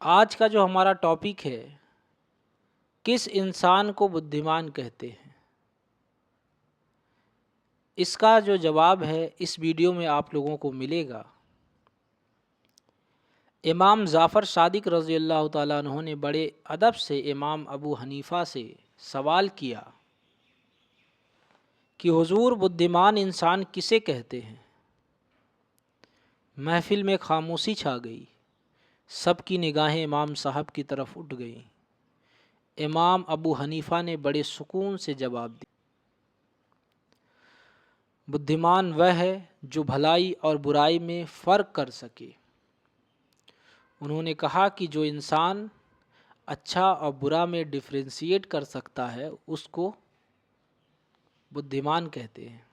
आज का जो हमारा टॉपिक है, किस इंसान को बुद्धिमान कहते हैं, इसका जो जवाब है इस वीडियो में आप लोगों को मिलेगा। इमाम जाफ़र सादिक रज़ी अल्लाह ताला अन्हु ने बड़े अदब से इमाम अबू हनीफ़ा से सवाल किया कि हुजूर बुद्धिमान इंसान किसे कहते हैं। महफिल में खामोशी छा गई, सबकी निगाहें इमाम साहब की तरफ उठ गईं। इमाम अबू हनीफ़ा ने बड़े सुकून से जवाब दिया, बुद्धिमान वह है जो भलाई और बुराई में फ़र्क कर सके। उन्होंने कहा कि जो इंसान अच्छा और बुरा में डिफ्रेंशिएट कर सकता है उसको बुद्धिमान कहते हैं।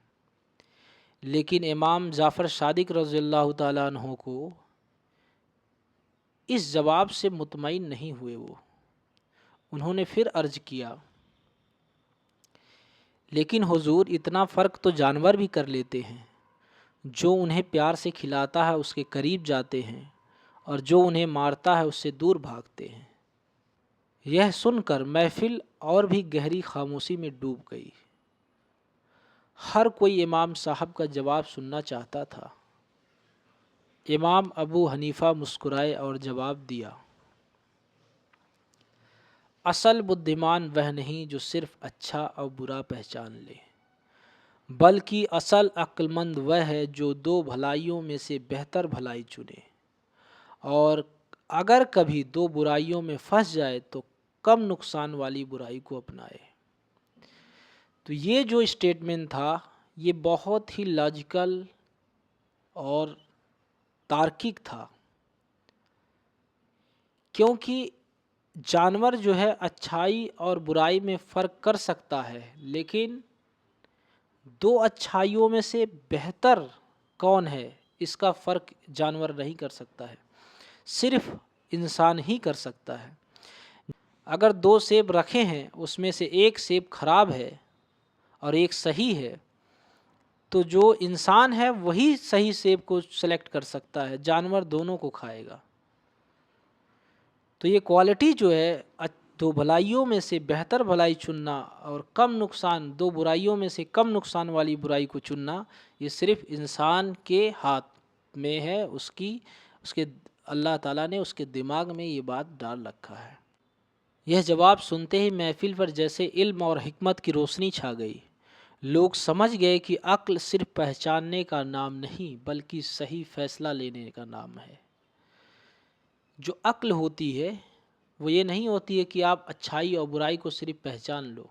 लेकिन इमाम जाफ़र सादिक रज़ियल्लाहु ताला अन्हु को इस जवाब से मुतमईन नहीं हुए। उन्होंने फिर अर्ज़ किया, लेकिन हुजूर इतना फ़र्क तो जानवर भी कर लेते हैं। जो उन्हें प्यार से खिलाता है उसके करीब जाते हैं और जो उन्हें मारता है उससे दूर भागते हैं। यह सुनकर महफिल और भी गहरी खामोशी में डूब गई। हर कोई इमाम साहब का जवाब सुनना चाहता था। इमाम अबू हनीफ़ा मुस्कुराए और जवाब दिया, असल बुद्धिमान वह नहीं जो सिर्फ अच्छा और बुरा पहचान ले, बल्कि असल अक्लमंद वह है जो दो भलाइयों में से बेहतर भलाई चुने और अगर कभी दो बुराइयों में फंस जाए तो कम नुकसान वाली बुराई को अपनाए। तो ये जो स्टेटमेंट था ये बहुत ही लॉजिकल और तार्किक था, क्योंकि जानवर जो है अच्छाई और बुराई में फ़र्क कर सकता है, लेकिन दो अच्छाइयों में से बेहतर कौन है इसका फ़र्क जानवर नहीं कर सकता है, सिर्फ इंसान ही कर सकता है। अगर दो सेब रखे हैं उसमें से एक सेब खराब है और एक सही है, तो जो इंसान है वही सही सेब को सेलेक्ट कर सकता है, जानवर दोनों को खाएगा। तो ये क्वालिटी जो है दो भलाइयों में से बेहतर भलाई चुनना और कम नुकसान, दो बुराइयों में से कम नुकसान वाली बुराई को चुनना, ये सिर्फ इंसान के हाथ में है। उसके अल्लाह ताला ने उसके दिमाग में ये बात डाल रखा है। यह जवाब सुनते ही महफिल पर जैसे इल्म और हिकमत की रोशनी छा गई। लोग समझ गए कि अक्ल सिर्फ पहचानने का नाम नहीं बल्कि सही फैसला लेने का नाम है। जो अक्ल होती है वो ये नहीं होती है कि आप अच्छाई और बुराई को सिर्फ पहचान लो,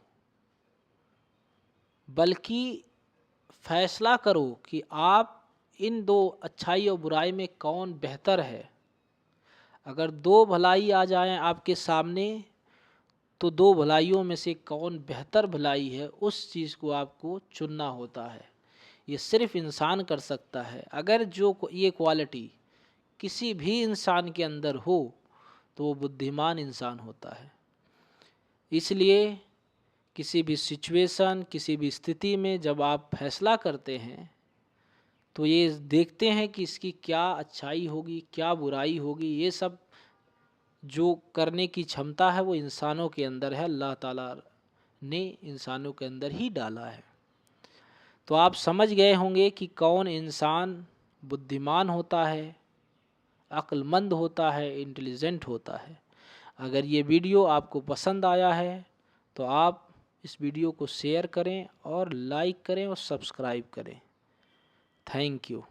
बल्कि फैसला करो कि आप इन दो अच्छाई और बुराई में कौन बेहतर है। अगर दो भलाई आ जाएं आपके सामने तो दो भलाइयों में से कौन बेहतर भलाई है उस चीज़ को आपको चुनना होता है। ये सिर्फ इंसान कर सकता है। अगर जो ये क्वालिटी किसी भी इंसान के अंदर हो तो वो बुद्धिमान इंसान होता है। इसलिए किसी भी सिचुएशन, किसी भी स्थिति में जब आप फैसला करते हैं तो ये देखते हैं कि इसकी क्या अच्छाई होगी, क्या बुराई होगी। ये सब जो करने की क्षमता है वो इंसानों के अंदर है, अल्लाह ताला ने इंसानों के अंदर ही डाला है। तो आप समझ गए होंगे कि कौन इंसान बुद्धिमान होता है, अक्लमंद होता है, इंटेलिजेंट होता है। अगर ये वीडियो आपको पसंद आया है तो आप इस वीडियो को शेयर करें और लाइक करें और सब्सक्राइब करें। Thank you.